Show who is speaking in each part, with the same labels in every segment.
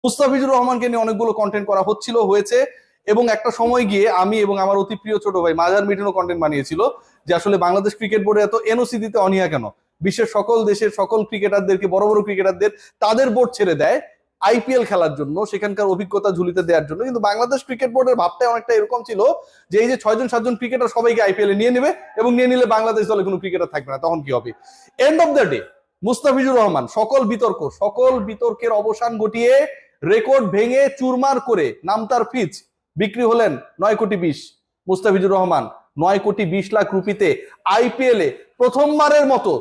Speaker 1: মুস্তাফিজুর রহমানকে নিয়ে অনেকগুলো কন্টেন্ট করা হয়েছে এবং একটা সময় গিয়ে আমি এবং আমার অতি প্রিয় ছোট ভাই মাজার মিঠুনও কন্টেন্ট বানিয়েছিল যে আসলে বাংলাদেশ ক্রিকেট বোর্ডে এত এনওসি দিতে অনীহা কেন। বিশ্বের সকল দেশের সকল ক্রিকেটারদেরকে, বড় বড় ক্রিকেটারদের তাদের বোর্ড ছেড়ে দেয় আইপিএল খেলার জন্য, সেখানকার অভিজ্ঞতা ঝুলিতে দেওয়ার জন্য। কিন্তু বাংলাদেশ ক্রিকেট বোর্ডের ভাবটা অনেকটা এরকম ছিল যে এই যে 6-7জন ক্রিকেটার সবাইকে আইপিএল নিয়ে নেবে এবং নিয়ে নিলে বাংলাদেশ দলে কোনো ক্রিকেটার থাকবে না, তখন কি হবে? End of the day Mustafizur Rahman সকল বিতর্কের অবসান ঘটিয়ে রেকর্ড ভেঙে চুরমার করে নামতার পিচ বিক্রি হলেন 9,20,00,000। মুস্তাফিজুর রহমান 9,20,00,000 রুপিতে আইপিএল এ প্রথমবারের মতো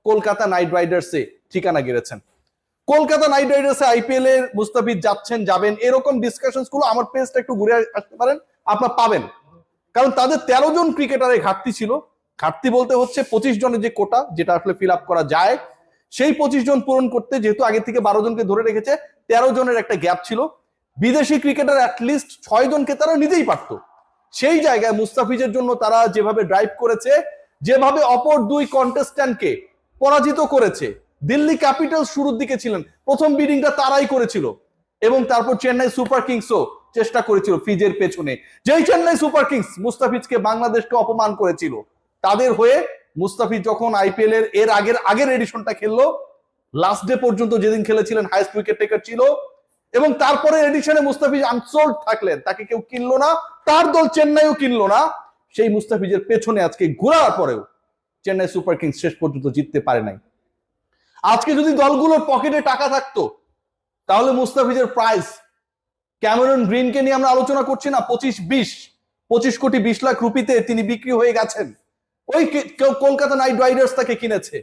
Speaker 1: কলকাতা নাইট রাইডার্সে ঠিকানা গেড়েছেন। কলকাতা নাইট রাইডার্সে আইপিএল এর মুস্তাফিজ যাবেন এরকম ডিসকাশনস গুলো আমার পেজটা একটু ঘুরে আসতে পারেন, আপনারা পাবেন। কারণ তাদের 13 জন ক্রিকেটারের ঘাটতি ছিল। ঘাটতি বলতে হচ্ছে 25 জনের যে কোটা, যেটা আসলে ফিল আপ করা যায়, সেই 25 জন পূরণ করতে যেহেতু আগে থেকে 12 জনকে ধরে রেখেছে, 13 জনের একটা গ্যাপ ছিল। বিদেশি ক্রিকেটার অ্যাটলিস্ট 6 জনকে তারা নিতেই পারতো। সেই জায়গায় মুস্তাফিজের জন্য তারা যেভাবে ড্রাইভ করেছে, যেভাবে অপর দুই কন্টেস্ট্যান্টকে পরাজিত করেছে, দিল্লি ক্যাপিটালস শুরুর দিকে ছিলেন, প্রথম বিডিংটা তারাই করেছিল এবং তারপর চেন্নাই সুপার কিংসও চেষ্টা করেছিল ফিজের পেছনে। যেই চেন্নাই সুপার কিংস মুস্তাফিজকে বাংলাদেশকে অপমান করেছিল, তাদের হয়ে মুস্তাফিজ যখন আইপিএল এর আগের এডিশনটা খেললো, লাস্ট ডে পর্যন্ত যেদিন খেলেছিলেন হাইয়েস্ট উইকেট টেকার ছিল, এবং তারপরে এডিশনে মুস্তাফিজ আনসোল্ড থাকলেন, তাকে কেউ কিনলো না, তার দল চেন্নাইও কিনলো না। সেই মুস্তাফিজের পেছনে আজকে ঘোরার পরেও চেন্নাই সুপার কিংস শেষ পর্যন্ত জিততে পারে নাই। আজকে যদি দলগুলোর পকেটে টাকা থাকতো তাহলে মুস্তাফিজের প্রাইস, ক্যামেরন গ্রিনকে নিয়ে আমরা আলোচনা করছি না, 25,20,00,000 রুপিতে তিনি বিক্রি হয়ে গেছেন। ওই কলকাতা নাইট রাইডার্স তাকে কিনেছে।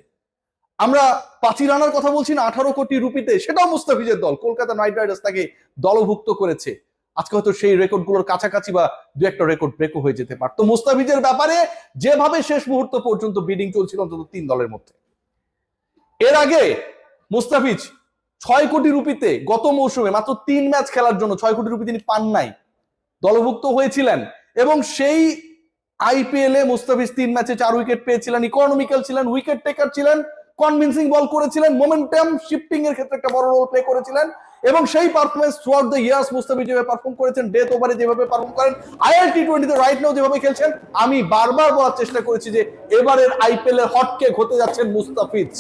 Speaker 1: আমরা পাঁচি রানার কথা বলছি না, 18 কোটি রুপিতে, সেটাও মুস্তাফিজের দল, কলকাতা নাইট রাইডার্স তাকে দলভুক্ত করেছে। আজকে হয়তো সেই রেকর্ডগুলোর কাছাকাছি বা দু একটা রেকর্ড ব্রেকও হয়ে যেতে পারতো। মুস্তাফিজের ব্যাপারে যেভাবে শেষ মুহূর্ত পর্যন্ত বিডিং চলছিল অন্তত 3 দলের মধ্যে। এর আগে মুস্তাফিজ 6 কোটি রুপিতে গত মৌসুমে মাত্র 3 ম্যাচ খেলার জন্য 6 কোটি রুপি তিনি পান নাই, দলভুক্ত হয়েছিলেন এবং সেই আইপিএল এ মুস্তাফিজ 3 ম্যাচে 4 উইকেট পেয়েছিলেন, ইকোনমিক্যাল ছিলেন, উইকেট টেকার ছিলেন, কনভিন্সিং বল করেছিলেন, মোমেন্টাম শিফটিং এর ক্ষেত্রে একটা বড় রোল প্লে করেছিলেন। এবং সেই performance through out the years Mustafiz যেভাবে পারফর্ম করেছেন, ডেথ ওভারে যেভাবে পারফর্ম করেন, আইএল টি20 তে রাইট নাও যেভাবে খেলছেন, আমি বারবার বলার চেষ্টা করেছি যে এবারের আইপিএল এর হট কেক হতে যাচ্ছেন মুস্তাফিজ।